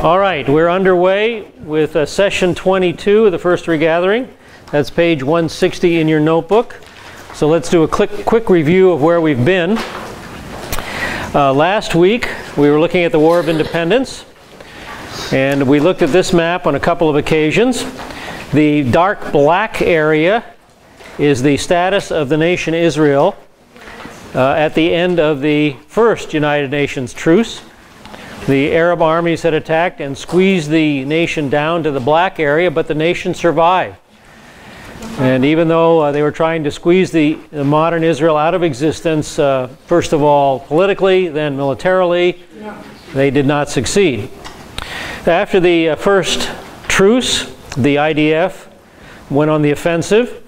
All right, we're underway with session 22 of the first regathering. That's page 160 in your notebook. So let's do a quick review of where we've been. Last week we were looking at the War of Independence, and we looked at this map on a couple of occasions. The dark black area is the status of the nation Israel at the end of the first United Nations truce. The Arab armies had attacked and squeezed the nation down to the black area, but the nation survived. And even though they were trying to squeeze the modern Israel out of existence, first of all politically, then militarily, they did not succeed. After the first truce, the IDF went on the offensive,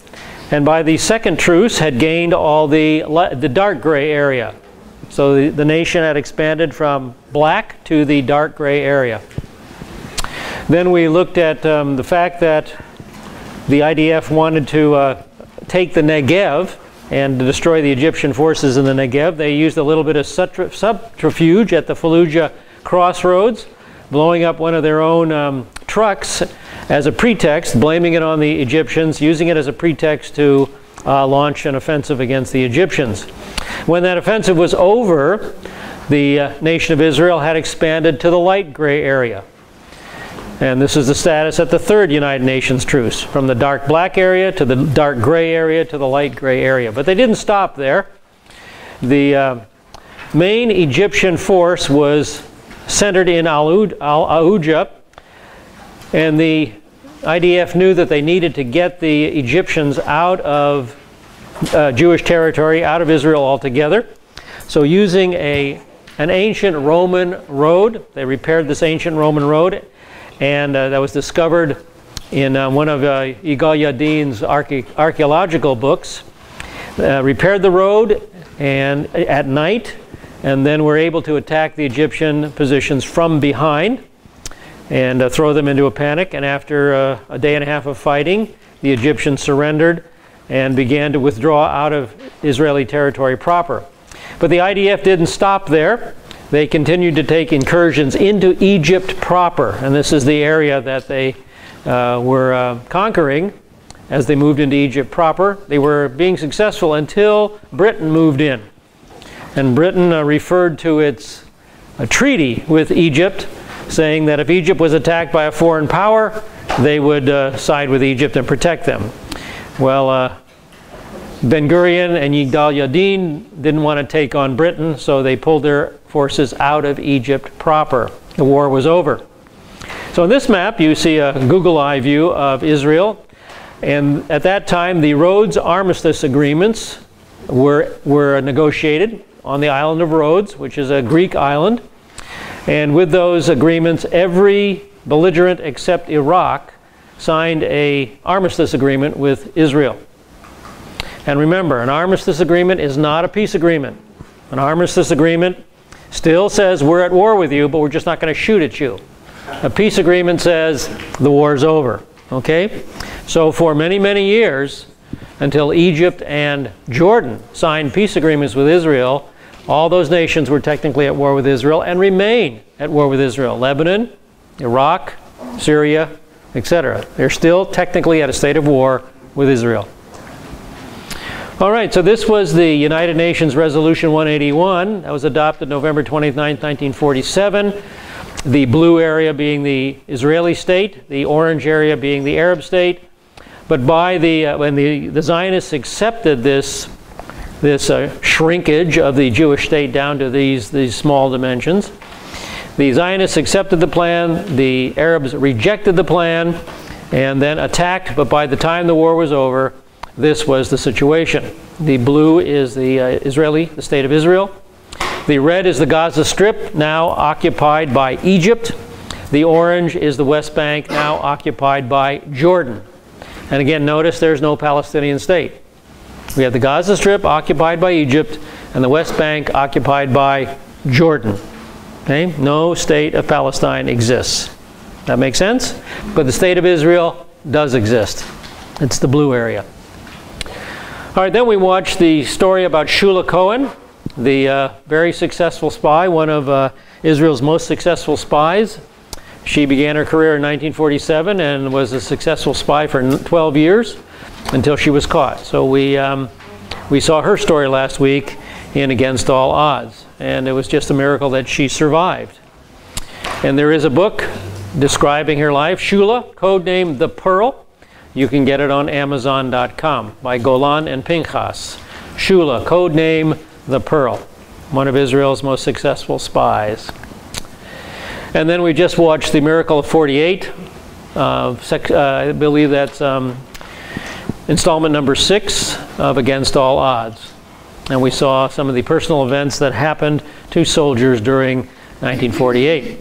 and by the second truce had gained all the dark gray area. So the nation had expanded from black to the dark gray area. Then we looked at the fact that the IDF wanted to take the Negev and to destroy the Egyptian forces in the Negev. They used a little bit of subterfuge at the Fallujah crossroads, blowing up one of their own trucks as a pretext, blaming it on the Egyptians, using it as a pretext to launch an offensive against the Egyptians. When that offensive was over, the nation of Israel had expanded to the light gray area. And this is the status at the third United Nations truce, from the dark black area to the dark gray area to the light gray area. But they didn't stop there. The main Egyptian force was centered in Al-Aouja, and the IDF knew that they needed to get the Egyptians out of Jewish territory, out of Israel altogether. So using an ancient Roman road, they repaired this ancient Roman road, and that was discovered in one of Yigal Yadin's archaeological books. Repaired the road and at night, and then were able to attack the Egyptian positions from behind and throw them into a panic. And after a day and a half of fighting, the Egyptians surrendered and began to withdraw out of Israeli territory proper. But the IDF didn't stop there. They continued to take incursions into Egypt proper, and this is the area that they were conquering as they moved into Egypt proper. They were being successful until Britain moved in. And Britain referred to its treaty with Egypt, saying that if Egypt was attacked by a foreign power, they would side with Egypt and protect them. Well, Ben-Gurion and Yigal Yadin didn't want to take on Britain, so they pulled their forces out of Egypt proper. The war was over. So in this map, you see a Google Eye view of Israel. And at that time, the Rhodes Armistice Agreements were negotiated on the island of Rhodes, which is a Greek island. And with those agreements, every belligerent except Iraq signed an armistice agreement with Israel. And remember, an armistice agreement is not a peace agreement. An armistice agreement still says we're at war with you, but we're just not going to shoot at you. A peace agreement says the war's over. Okay? So for many, many years, until Egypt and Jordan signed peace agreements with Israel, all those nations were technically at war with Israel and remain at war with Israel. Lebanon, Iraq, Syria, etc. They're still technically at a state of war with Israel. All right, so this was the United Nations Resolution 181. That was adopted November 29, 1947. The blue area being the Israeli state, the orange area being the Arab state. But by when the Zionists accepted this shrinkage of the Jewish state down to these small dimensions, the Zionists accepted the plan, the Arabs rejected the plan, and then attacked. But by the time the war was over, this was the situation. The blue is the state of Israel. The red is the Gaza Strip, now occupied by Egypt. The orange is the West Bank, now occupied by Jordan. And again, notice there's no Palestinian state. We have the Gaza Strip occupied by Egypt and the West Bank occupied by Jordan. Okay? No state of Palestine exists. That makes sense? But the state of Israel does exist. It's the blue area. All right, then we watched the story about Shula Cohen, the very successful spy, one of Israel's most successful spies. She began her career in 1947 and was a successful spy for 12 years until she was caught. So we saw her story last week in Against All Odds, and it was just a miracle that she survived. And there is a book describing her life, Shula, codenamed The Pearl. You can get it on Amazon.com by Golan and Pinchas. Shula, codename The Pearl, one of Israel's most successful spies. And then we just watched The Miracle of 48. I believe that's installment number 6 of Against All Odds. And we saw some of the personal events that happened to soldiers during 1948.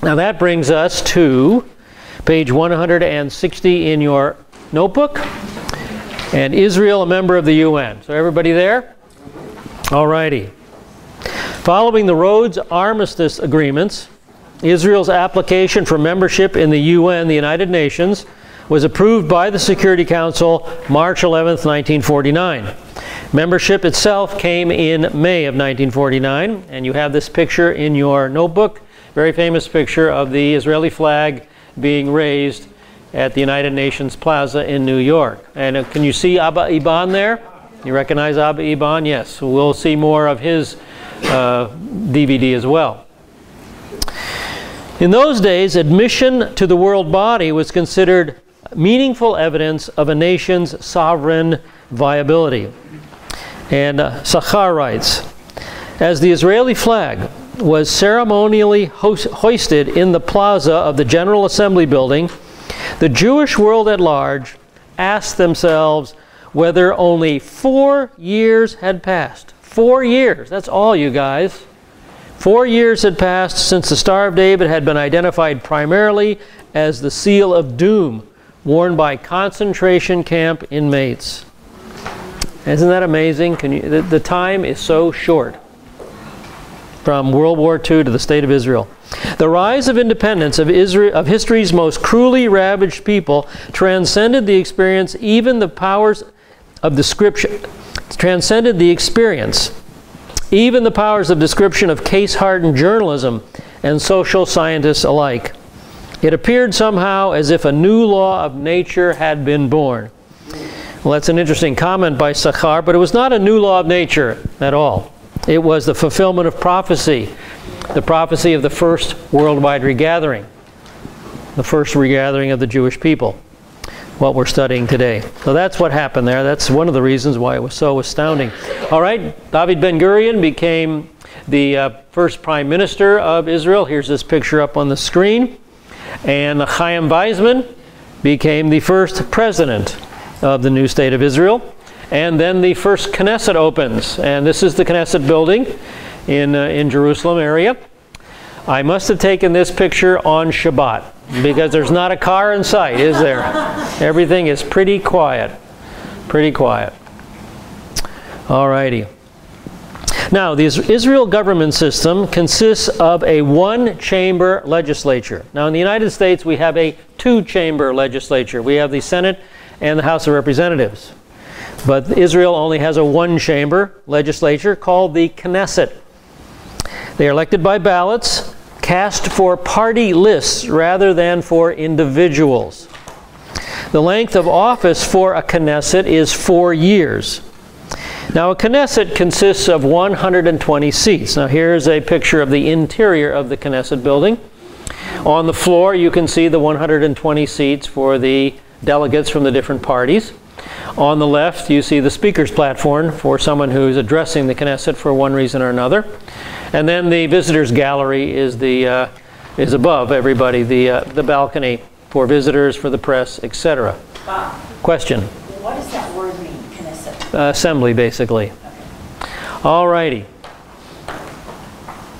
Now that brings us to page 160 in your notebook. And Israel, a member of the UN. So everybody there? All righty. Following the Rhodes Armistice Agreements, Israel's application for membership in the UN, the United Nations, was approved by the Security Council March 11th, 1949. Membership itself came in May of 1949, and you have this picture in your notebook, very famous picture of the Israeli flag being raised at the United Nations Plaza in New York. And can you see Abba Eban there? You recognize Abba Eban? Yes. We'll see more of his DVD as well. In those days, admission to the world body was considered meaningful evidence of a nation's sovereign viability. And Sachar writes, as the Israeli flag was ceremonially hoisted in the plaza of the General Assembly building, the Jewish world at large asked themselves whether only 4 years had passed. 4 years, that's all, you guys. 4 years had passed since the Star of David had been identified primarily as the seal of doom worn by concentration camp inmates. Isn't that amazing? The time is so short from World War II to the State of Israel. The rise of independence of history's most cruelly ravaged people transcended the experience, even the powers of description, transcended the experience, even the powers of description of case-hardened journalism and social scientists alike. It appeared somehow as if a new law of nature had been born. Well, that's an interesting comment by Sachar, but it was not a new law of nature at all. It was the fulfillment of prophecy, the prophecy of the first worldwide regathering, the first regathering of the Jewish people, what we're studying today. So that's what happened there. That's one of the reasons why it was so astounding. All right, David Ben-Gurion became the first prime minister of Israel. Here's this picture up on the screen. And Chaim Weizmann became the first president of the new state of Israel. And then the first Knesset opens. And this is the Knesset building in Jerusalem area. I must have taken this picture on Shabbat because there's not a car in sight, is there? Everything is pretty quiet. Pretty quiet. All righty. Now, the Israel government system consists of a one-chamber legislature. Now, in the United States, we have a two-chamber legislature. We have the Senate and the House of Representatives. But Israel only has a one-chamber legislature called the Knesset. They are elected by ballots, cast for party lists rather than for individuals. The length of office for a Knesset is 4 years. Now, a Knesset consists of 120 seats. Now, here's a picture of the interior of the Knesset building. On the floor, you can see the 120 seats for the delegates from the different parties. On the left, you see the speaker's platform for someone who's addressing the Knesset for one reason or another. And then the visitors' gallery is above everybody, the balcony for visitors, for the press, etc. Bob, question? what does that word mean, Knesset? Assembly, basically. Okay. All righty.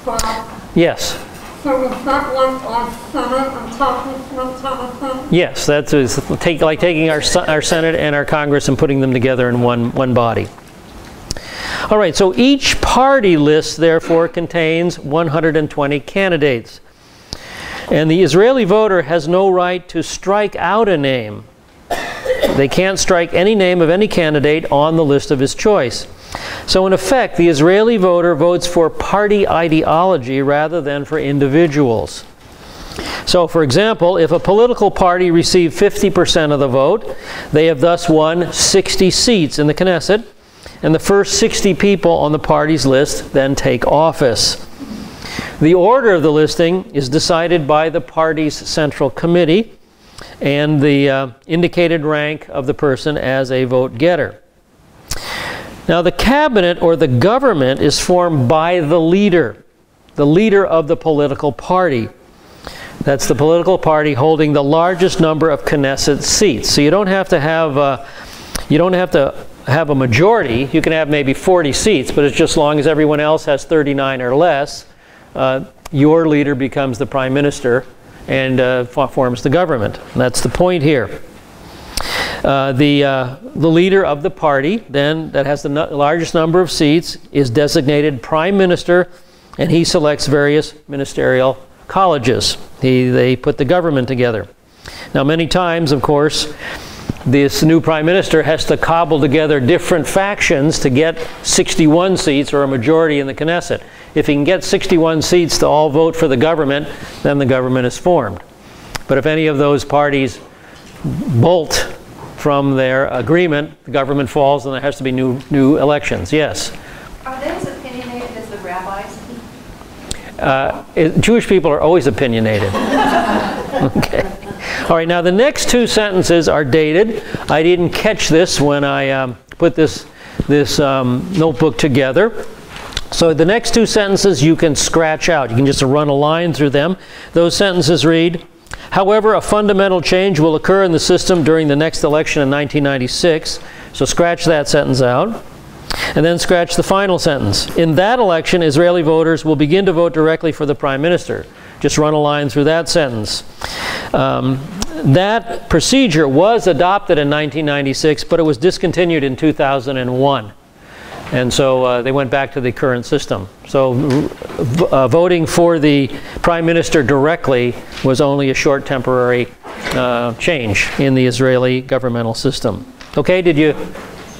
Bob, Yes. so is that like our Senate and Congress kind of thing? Yes, that's like taking our Senate and our Congress and putting them together in one body. All right, so each party list, therefore, contains 120 candidates. And the Israeli voter has no right to strike out a name. They can't strike any name of any candidate on the list of his choice. So in effect, the Israeli voter votes for party ideology rather than for individuals. So, for example, if a political party received 50% of the vote, they have thus won 60 seats in the Knesset, and the first 60 people on the party's list then take office. The order of the listing is decided by the party's central committee and the indicated rank of the person as a vote getter. Now, the cabinet or the government is formed by the leader of the political party. That's the political party holding the largest number of Knesset seats. So you don't have to have a majority. You can have maybe 40 seats, but it's just as long as everyone else has 39 or less, your leader becomes the prime minister and forms the government. And that's the point here. The leader of the party, then, that has the largest number of seats, is designated prime minister, and he selects various ministerial colleges. They put the government together. Now, many times, of course, this new prime minister has to cobble together different factions to get 61 seats or a majority in the Knesset. If he can get 61 seats to all vote for the government, then the government is formed. But if any of those parties bolt from their agreement, the government falls and there has to be new elections. Yes? Are they as opinionated as the rabbis? Jewish people are always opinionated. Okay. All right, now the next two sentences are dated. I didn't catch this when I put this notebook together. So the next two sentences you can scratch out. You can just run a line through them. Those sentences read, however, a fundamental change will occur in the system during the next election in 1996. So scratch that sentence out. And then scratch the final sentence. In that election, Israeli voters will begin to vote directly for the prime minister. Just run a line through that sentence. That procedure was adopted in 1996, but it was discontinued in 2001. And so they went back to the current system. So voting for the prime minister directly was only a short temporary change in the Israeli governmental system. Okay, did you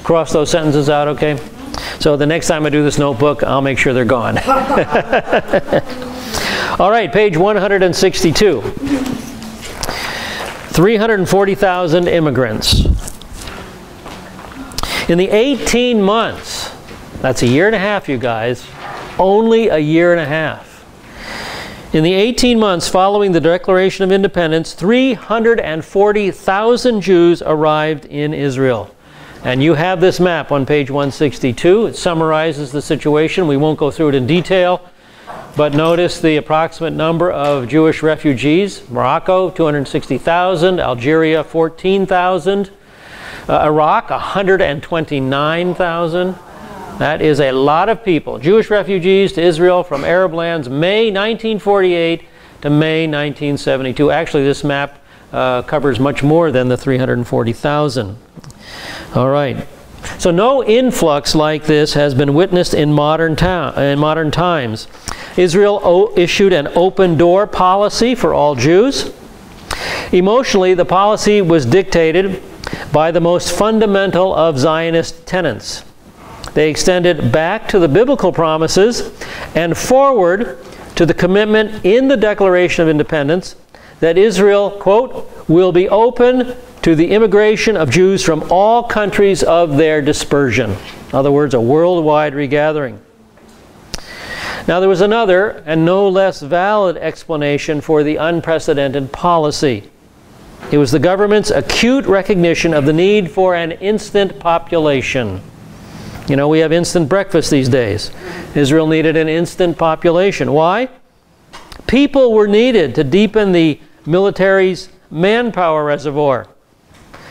cross those sentences out okay? So the next time I do this notebook, I'll make sure they're gone. All right, page 162. 340,000 immigrants. In the 18 months, that's a year and a half, you guys, only a year and a half. In the 18 months following the Declaration of Independence, 340,000 Jews arrived in Israel. And you have this map on page 162. It summarizes the situation. We won't go through it in detail. But notice the approximate number of Jewish refugees. Morocco, 260,000. Algeria, 14,000. Iraq, 129,000. That is a lot of people. Jewish refugees to Israel from Arab lands, May 1948 to May 1972. Actually, this map covers much more than the 340,000. All right. So no influx like this has been witnessed in modern times. Israel issued an open door policy for all Jews. Emotionally, the policy was dictated by the most fundamental of Zionist tenets. They extended back to the biblical promises and forward to the commitment in the Declaration of Independence that Israel, quote, will be open to the immigration of Jews from all countries of their dispersion. In other words, a worldwide regathering. Now, there was another and no less valid explanation for the unprecedented policy. It was the government's acute recognition of the need for an instant population. You know, we have instant breakfast these days. Israel needed an instant population. Why? People were needed to deepen the military's manpower reservoir,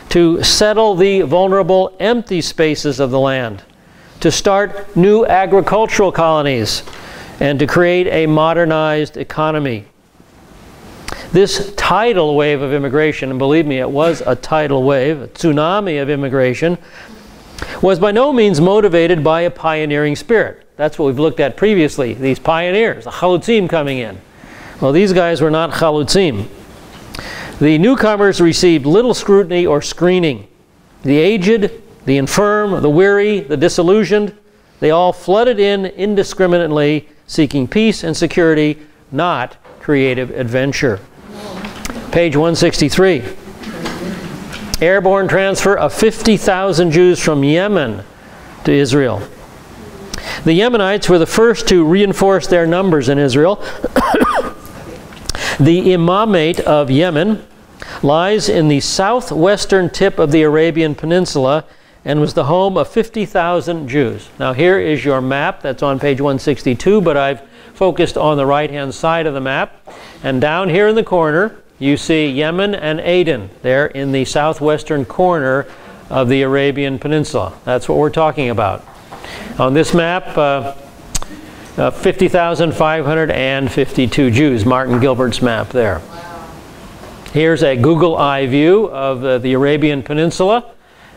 to settle the vulnerable empty spaces of the land, to start new agricultural colonies, and to create a modernized economy. This tidal wave of immigration, and believe me, it was a tidal wave, a tsunami of immigration, was by no means motivated by a pioneering spirit. That's what we've looked at previously, these pioneers, the chalutzim coming in. Well, these guys were not chalutzim. The newcomers received little scrutiny or screening. The aged, the infirm, the weary, the disillusioned, they all flooded in indiscriminately, seeking peace and security, not creative adventure. Page 163. Airborne transfer of 50,000 Jews from Yemen to Israel. The Yemenites were the first to reinforce their numbers in Israel. The Imamate of Yemen lies in the southwestern tip of the Arabian Peninsula and was the home of 50,000 Jews. Now here is your map that's on page 162, but I've focused on the right-hand side of the map. And down here in the corner, you see Yemen and Aden. They're in the southwestern corner of the Arabian Peninsula. That's what we're talking about. On this map, 50,552 Jews, Martin Gilbert's map there. Here's a Google Eye view of the Arabian Peninsula,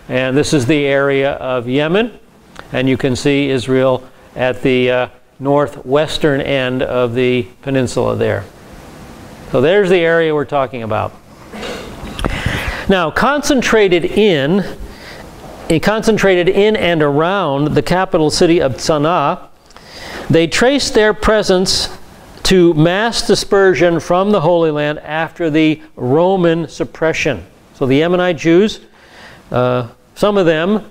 and this is the area of Yemen, and you can see Israel at the northwestern end of the peninsula there. So there's the area we're talking about. Now, concentrated in and around the capital city of Sana'a, they traced their presence to mass dispersion from the Holy Land after the Roman suppression. So the Yemenite Jews, some of them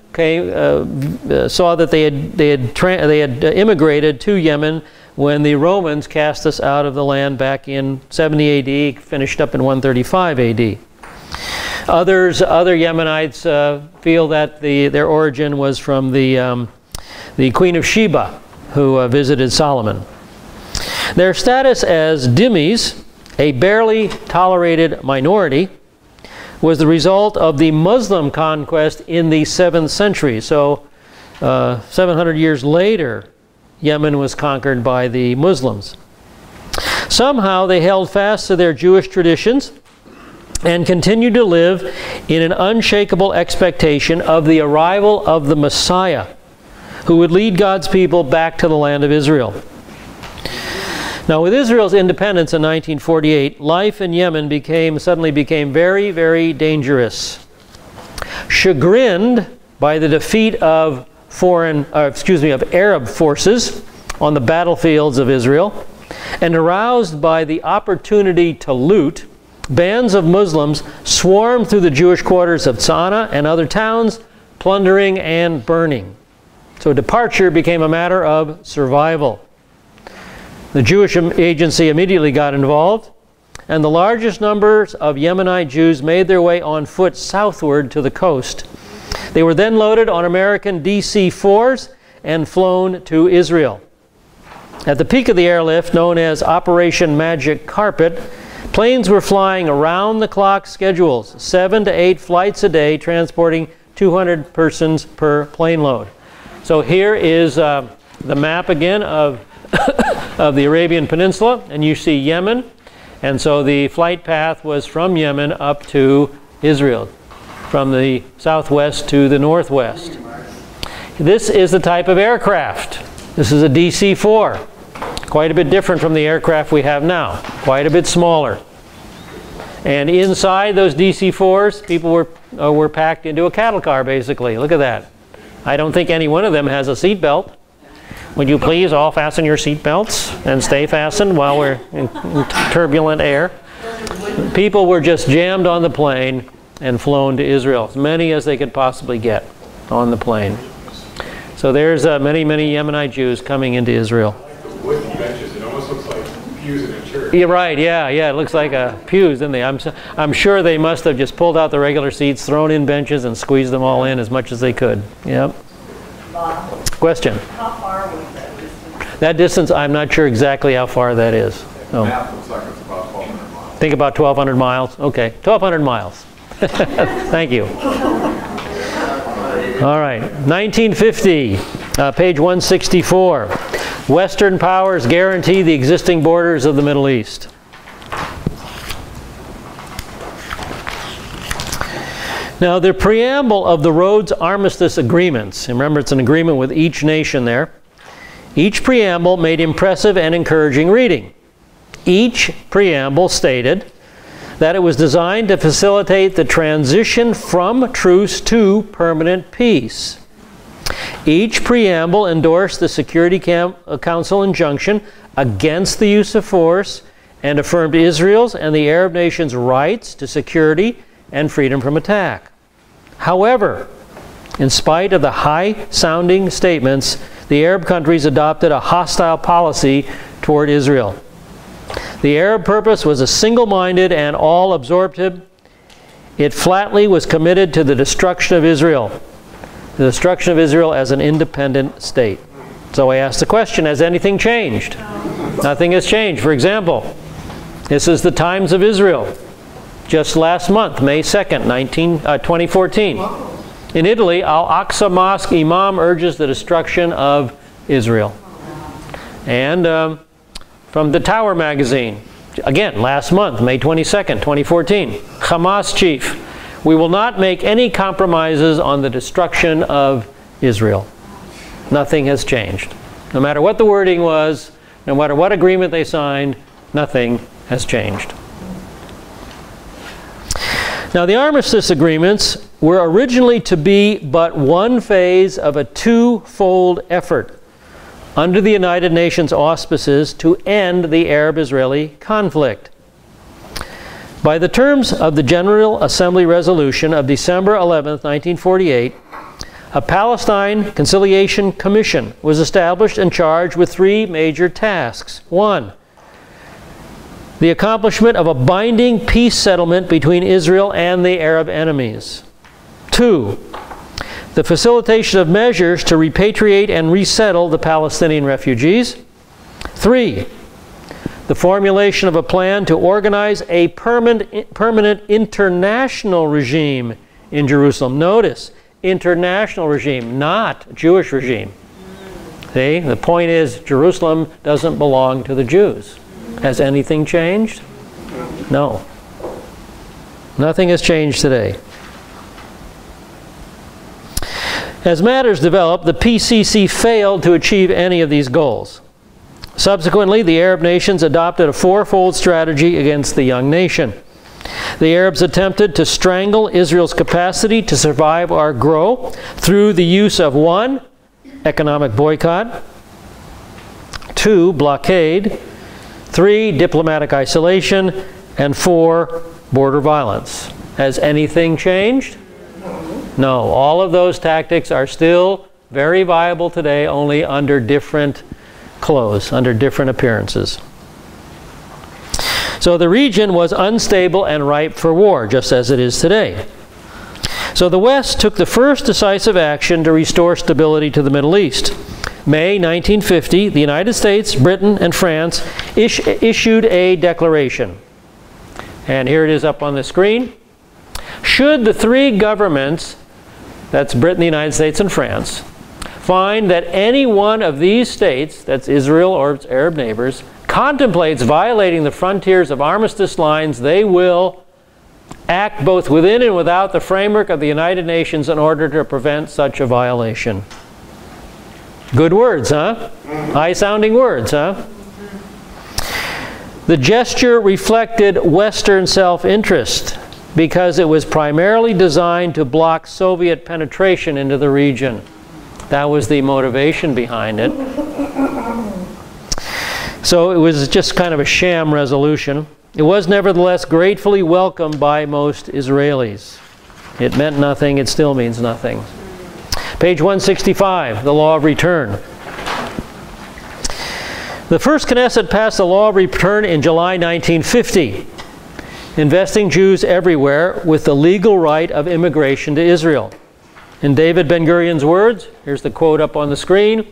saw that they had immigrated to Yemen when the Romans cast us out of the land back in 70 AD, finished up in 135 AD. Other Yemenites feel that their origin was from the Queen of Sheba, who visited Solomon. Their status as dhimmis, a barely tolerated minority, was the result of the Muslim conquest in the 7th century. So 700 years later, Yemen was conquered by the Muslims. Somehow they held fast to their Jewish traditions and continued to live in an unshakable expectation of the arrival of the Messiah, who would lead God's people back to the land of Israel. Now, with Israel's independence in 1948, life in Yemen suddenly became very, very dangerous. Chagrined by the defeat of Arab forces on the battlefields of Israel, and aroused by the opportunity to loot, bands of Muslims swarmed through the Jewish quarters of Sana'a and other towns, plundering and burning. So departure became a matter of survival. The Jewish Agency immediately got involved, and the largest numbers of Yemenite Jews made their way on foot southward to the coast. They were then loaded on American DC-4s and flown to Israel. At the peak of the airlift, known as Operation Magic Carpet, planes were flying around-the-clock schedules, 7 to 8 flights a day, transporting 200 persons per plane load. So here is the map again of the Arabian Peninsula, and you see Yemen, and so the flight path was from Yemen up to Israel, from the southwest to the northwest. This is the type of aircraft. This is a DC-4, quite a bit different from the aircraft we have now, quite a bit smaller. And inside those DC-4s, people were packed into a cattle car, basically. Look at that. I don't think any one of them has a seat belt. Would you please all fasten your seat belts and stay fastened while we're in turbulent air? People were just jammed on the plane and flown to Israel, as many as they could possibly get on the plane. So there's many, many Yemenite Jews coming into Israel. Wooden benches, it almost looks like pews in a church. You're right, yeah, it looks like pews, didn't they? I'm sure they must have just pulled out the regular seats, thrown in benches, and squeezed them all in as much as they could. Yep. Question? How far was that distance? That distance, I'm not sure exactly how far that is. The map looks like it's about 1,200 miles. Think about 1,200 miles? Okay, 1,200 miles. Thank you. All right, 1950, page 164. Western powers guarantee the existing borders of the Middle East. Now, the preamble of the Rhodes Armistice Agreements, and remember it's an agreement with each nation there, each preamble made impressive and encouraging reading. Each preamble stated that it was designed to facilitate the transition from truce to permanent peace. Each preamble endorsed the Security Council injunction against the use of force and affirmed Israel's and the Arab nations' rights to security and freedom from attack. However, in spite of the high-sounding statements, the Arab countries adopted a hostile policy toward Israel. The Arab purpose was a single-minded and all-absorptive. It flatly was committed to the destruction of Israel as an independent state. So I asked the question, has anything changed? Nothing has changed. For example, this is the Times of Israel, just last month, May 2nd, 2014. In Italy, Al-Aqsa Mosque Imam urges the destruction of Israel. And from the Tower magazine, again, last month, May 22nd, 2014, Hamas chief, we will not make any compromises on the destruction of Israel. Nothing has changed. No matter what the wording was, no matter what agreement they signed, nothing has changed. Now, the armistice agreements were originally to be but one phase of a two-fold effort under the United Nations auspices to end the Arab-Israeli conflict. By the terms of the General Assembly resolution of December 11, 1948, a Palestine Conciliation Commission was established and charged with three major tasks. 1. The accomplishment of a binding peace settlement between Israel and the Arab enemies. 2. The facilitation of measures to repatriate and resettle the Palestinian refugees. 3. The formulation of a plan to organize a permanent international regime in Jerusalem. Notice, international regime, not Jewish regime. See, the point is Jerusalem doesn't belong to the Jews. Has anything changed? No. Nothing has changed today. As matters developed, the PCC failed to achieve any of these goals. Subsequently, the Arab nations adopted a fourfold strategy against the young nation. The Arabs attempted to strangle Israel's capacity to survive or grow through the use of 1. Economic boycott, 2. Blockade, 3. Diplomatic isolation, and 4. Border violence. Has anything changed? No. All of those tactics are still very viable today, only under different clothes, under different appearances. So the region was unstable and ripe for war, just as it is today. So the West took the first decisive action to restore stability to the Middle East. May 1950, the United States, Britain, and France issued a declaration. And here it is up on the screen. Should the three governments, that's Britain, the United States, and France, find that any one of these states, that's Israel or its Arab neighbors, contemplates violating the frontiers of armistice lines, they will act both within and without the framework of the United Nations in order to prevent such a violation. Good words, huh? High-sounding words, huh? The gesture reflected Western self-interest because it was primarily designed to block Soviet penetration into the region. That was the motivation behind it. So it was just kind of a sham resolution. It was nevertheless gratefully welcomed by most Israelis. It meant nothing, it still means nothing. Page 165, the Law of Return. The first Knesset passed the Law of Return in July 1950, investing Jews everywhere with the legal right of immigration to Israel. In David Ben-Gurion's words, here's the quote up on the screen,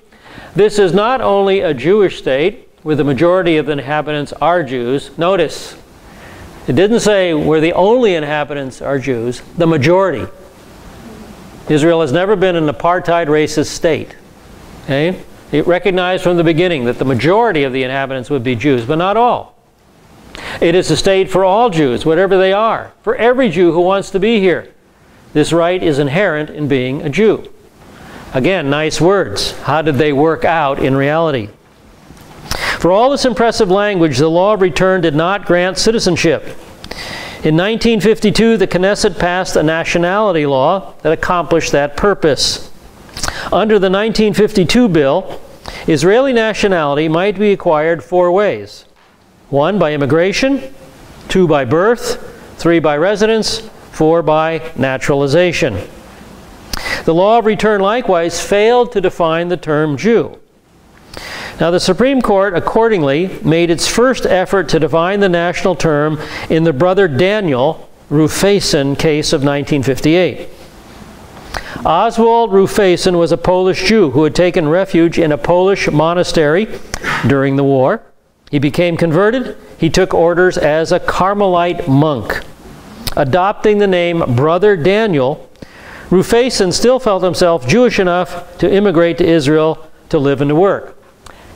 "This is not only a Jewish state, where the majority of the inhabitants are Jews." Notice, it didn't say where the only inhabitants are Jews, the majority. Israel has never been an apartheid racist state. Okay? It recognized from the beginning that the majority of the inhabitants would be Jews, but not all. It is a state for all Jews, whatever they are, for every Jew who wants to be here. This right is inherent in being a Jew. Again, nice words. How did they work out in reality? For all this impressive language, the Law of Return did not grant citizenship. In 1952, the Knesset passed a nationality law that accomplished that purpose. Under the 1952 bill, Israeli nationality might be acquired 4 ways. 1 by immigration, 2 by birth, 3 by residence, 4 by naturalization. The law of return likewise failed to define the term Jew. Now the Supreme Court accordingly made its first effort to define the national term in the Brother Daniel Rufeson case of 1958. Oswald Rufeson was a Polish Jew who had taken refuge in a Polish monastery during the war. He became converted. He took orders as a Carmelite monk. Adopting the name Brother Daniel, Rufeson still felt himself Jewish enough to immigrate to Israel to live and to work.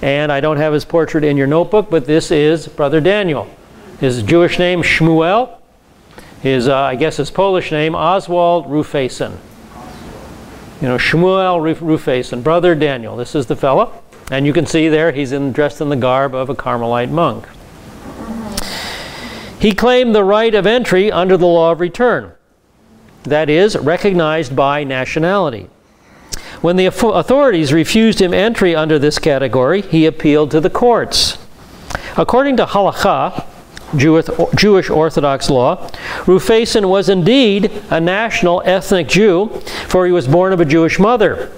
And I don't have his portrait in your notebook, but this is Brother Daniel. His Jewish name, Shmuel. His, I guess his Polish name, Oswald Rufeson. You know, Shmuel Rufeson, Brother Daniel. This is the fellow. And you can see there he's dressed in the garb of a Carmelite monk. He claimed the right of entry under the law of return. That is, recognized by nationality. When the authorities refused him entry under this category, he appealed to the courts. According to halakha, Jewish Orthodox law, Rufeson was indeed a national ethnic Jew, for he was born of a Jewish mother.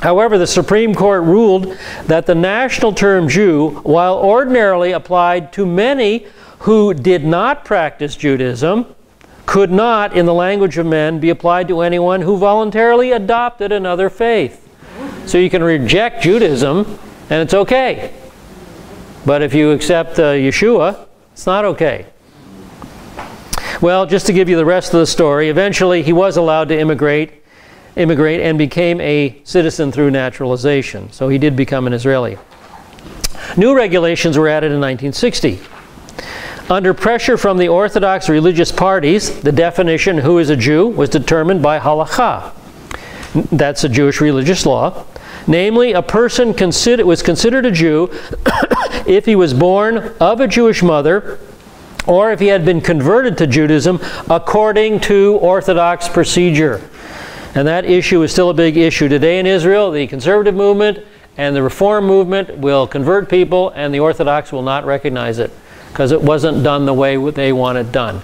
However, the Supreme Court ruled that the national term Jew, while ordinarily applied to many who did not practice Judaism, could not, in the language of men, be applied to anyone who voluntarily adopted another faith. So you can reject Judaism, and it's okay. But if you accept Yeshua, it's not okay. Well, just to give you the rest of the story, eventually he was allowed to immigrate and became a citizen through naturalization. So he did become an Israeli. New regulations were added in 1960. Under pressure from the Orthodox religious parties, the definition who is a Jew was determined by halakha. That's a Jewish religious law. Namely, a person was considered a Jew if he was born of a Jewish mother or if he had been converted to Judaism according to Orthodox procedure. And that issue is still a big issue. Today in Israel, the conservative movement and the reform movement will convert people, and the Orthodox will not recognize it because it wasn't done the way they want it done.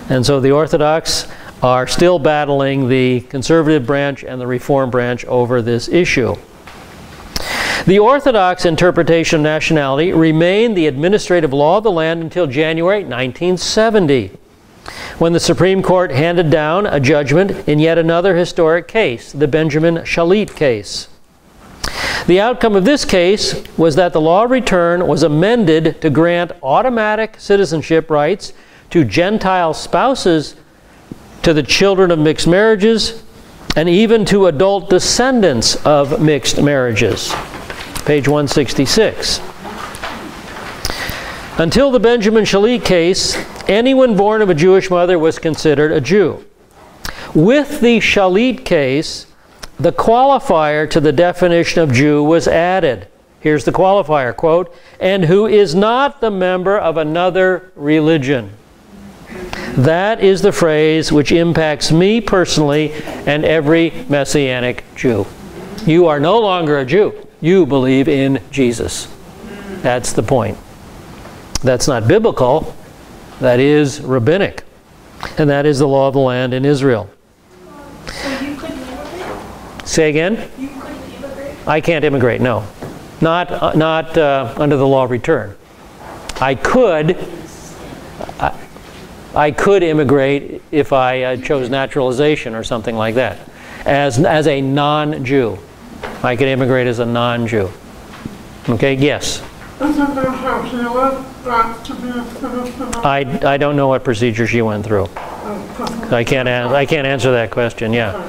And so the Orthodox are still battling the conservative branch and the reform branch over this issue. The Orthodox interpretation of nationality remained the administrative law of the land until January 1970, when the Supreme Court handed down a judgment in yet another historic case, the Benjamin Shalit case. The outcome of this case was that the law of return was amended to grant automatic citizenship rights to Gentile spouses, to the children of mixed marriages, and even to adult descendants of mixed marriages. Page 166. Until the Benjamin Shalit case, anyone born of a Jewish mother was considered a Jew. With the Shalit case, the qualifier to the definition of Jew was added. Here's the qualifier, quote, "and who is not the member of another religion." That is the phrase which impacts me personally and every Messianic Jew. You are no longer a Jew. You believe in Jesus. That's the point. That's not biblical. That is rabbinic. And that is the law of the land in Israel. So you couldn't immigrate? Say again? You couldn't immigrate? I can't immigrate, no. Not under the law of return. I could immigrate if I chose naturalization or something like that. As a non-Jew. I could immigrate as a non-Jew. Okay, yes? Isn't there how he lived that to be a citizen? I don't know what procedure she went through. I can't answer that question, yeah.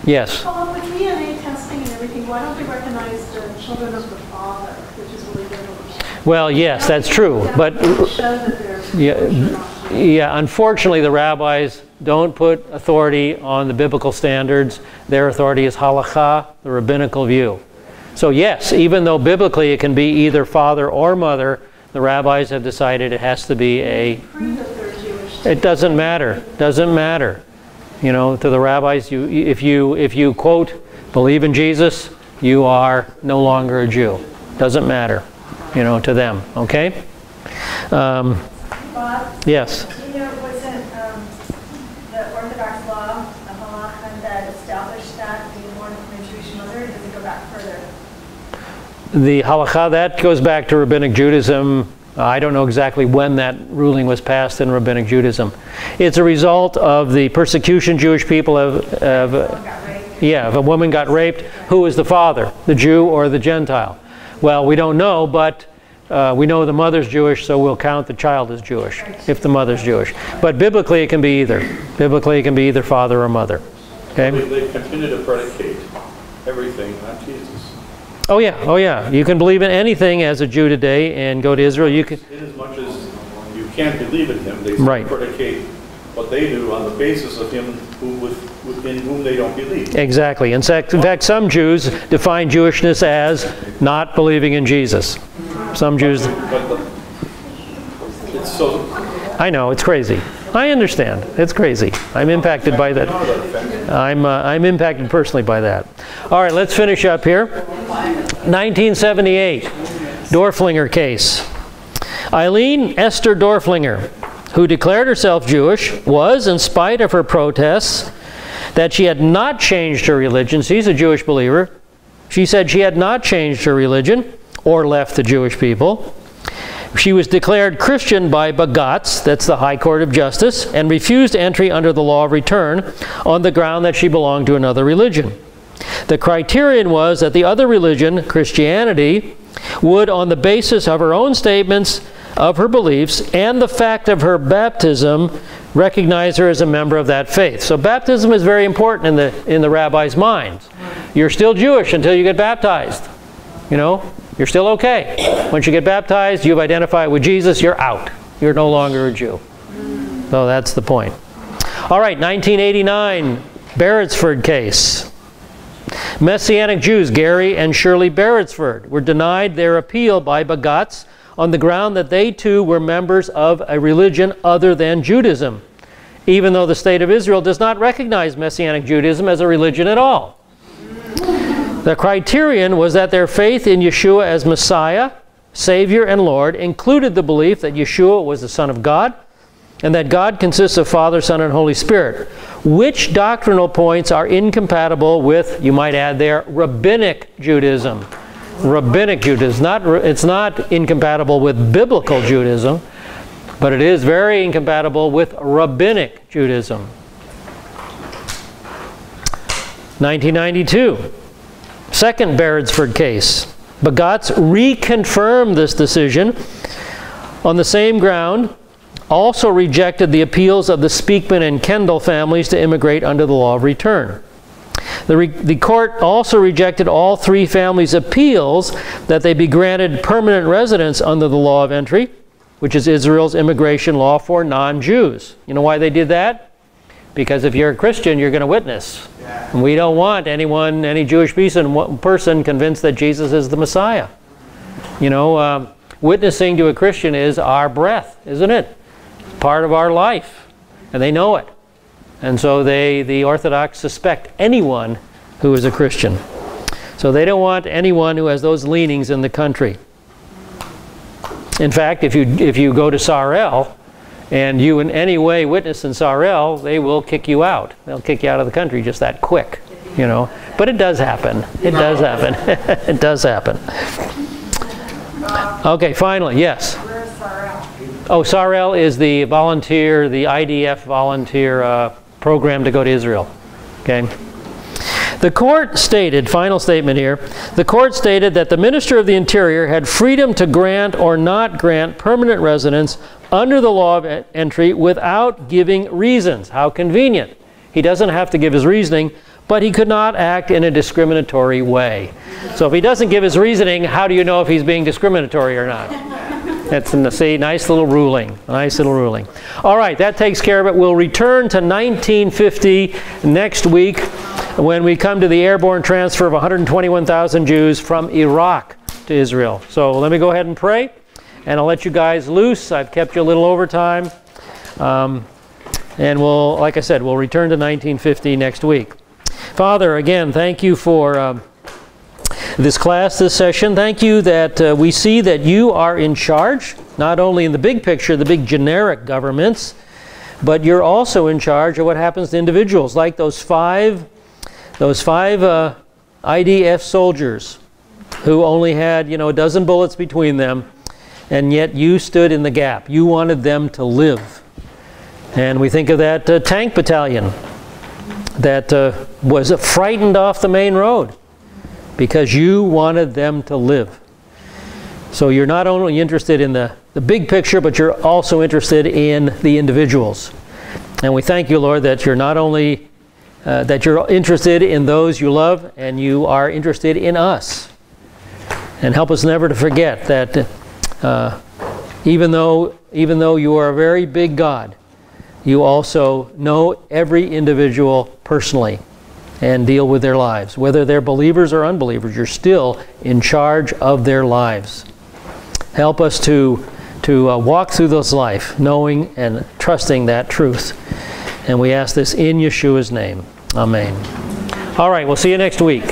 Yes? Well, with DNA testing and everything, why don't they recognize the children of the father, which is really difficult? Well, yes, that's true. But yeah, unfortunately, the rabbis don't put authority on the biblical standards. Their authority is halakha, the rabbinical view. So yes, even though biblically it can be either father or mother, the rabbis have decided it has to be a... It doesn't matter. Doesn't matter. You know, to the rabbis, if you quote, believe in Jesus, you are no longer a Jew. Doesn't matter, you know, to them. Okay? Bob, Yes. do you know wasn't the Orthodox law, the halakha, that established that being born from a Jewish mother, or does it go back further? The halakha, that goes back to Rabbinic Judaism. I don't know exactly when that ruling was passed in Rabbinic Judaism. It's a result of the persecution Jewish people have if a woman got raped, who is the father, the Jew or the Gentile? Well, we don't know, but we know the mother's Jewish, so we'll count the child as Jewish if the mother's Jewish. But biblically, it can be either. Biblically, it can be either father or mother. Okay? They continue to predicate everything on Jesus. Oh yeah, oh yeah. You can believe in anything as a Jew today and go to Israel. You can. In as much as you can't believe in him, they Right. predicate what they do on the basis of him in whom they don't believe. Exactly. In fact, some Jews define Jewishness as not believing in Jesus. Some Jews. It's so. I know, it's crazy. I understand. It's crazy. I'm impacted by that. I'm impacted personally by that. All right, let's finish up here. 1978, Dorflinger case. Eileen Esther Dorflinger, who declared herself Jewish, was, in spite of her protests that she had not changed her religion. She's a Jewish believer. She said she had not changed her religion or left the Jewish people. She was declared Christian by Bagatz, that's the High Court of Justice, and refused entry under the law of return on the ground that she belonged to another religion. The criterion was that the other religion, Christianity, would, on the basis of her own statements of her beliefs and the fact of her baptism, recognize her as a member of that faith. So baptism is very important in the rabbis' minds. You're still Jewish until you get baptized. You know, you're still okay. Once you get baptized, you've identified with Jesus, you're out. You're no longer a Jew. So that's the point. All right, 1989, Beresford case. Messianic Jews, Gary and Shirley Beresford, were denied their appeal by Bagatz on the ground that they too were members of a religion other than Judaism, even though the State of Israel does not recognize Messianic Judaism as a religion at all. The criterion was that their faith in Yeshua as Messiah, Savior, and Lord included the belief that Yeshua was the Son of God and that God consists of Father, Son, and Holy Spirit, which doctrinal points are incompatible with, you might add there, Rabbinic Judaism. Rabbinic Judaism. It's not incompatible with biblical Judaism, but it is very incompatible with Rabbinic Judaism. 1992, second Beresford case. Bagatz reconfirmed this decision on the same ground, also rejected the appeals of the Speakman and Kendall families to immigrate under the law of return. The court also rejected all three families' appeals that they be granted permanent residence under the law of entry, which is Israel's immigration law for non-Jews. You know why they did that? Because if you're a Christian, you're going to witness. And we don't want any Jewish person convinced that Jesus is the Messiah. You know, witnessing to a Christian is our breath, isn't it? Part of our life, and they know it. And so the Orthodox suspect anyone who is a Christian. So they don't want anyone who has those leanings in the country. In fact, if you go to Sarel and you in any way witness in Sarel, they will kick you out. They'll kick you out of the country just that quick, you know. But it does happen. It does happen. It does happen. Okay, finally, yes. Where's Sarel? Oh, Sarel is the volunteer, the IDF volunteer program to go to Israel. Okay. The court stated, final statement here, the court stated that the Minister of the Interior had freedom to grant or not grant permanent residence under the law of entry without giving reasons. How convenient. He doesn't have to give his reasoning, but he could not act in a discriminatory way. So if he doesn't give his reasoning, how do you know if he's being discriminatory or not? That's nice little ruling. Nice little ruling. All right, that takes care of it. We'll return to 1950 next week when we come to the airborne transfer of 121,000 Jews from Iraq to Israel. So let me go ahead and pray, and I'll let you guys loose. I've kept you a little overtime. And we'll, like I said, we'll return to 1950 next week. Father, again, thank you for this class, this session. Thank you that we see that you are in charge not only in the big picture, the big generic governments, but you're also in charge of what happens to individuals, like those five IDF soldiers who only had, a dozen bullets between them, and yet you stood in the gap. You wanted them to live. And we think of that tank battalion that was frightened off the main road because you wanted them to live. So you're not only interested in the big picture, but you're also interested in the individuals. And we thank you, Lord, that you're not only that you're interested in those you love, and you are interested in us. And help us never to forget that even though you are a very big God, you also know every individual personally and deal with their lives. Whether they're believers or unbelievers, you're still in charge of their lives. Help us to walk through this life knowing and trusting that truth. And we ask this in Yeshua's name. Amen. All right, we'll see you next week.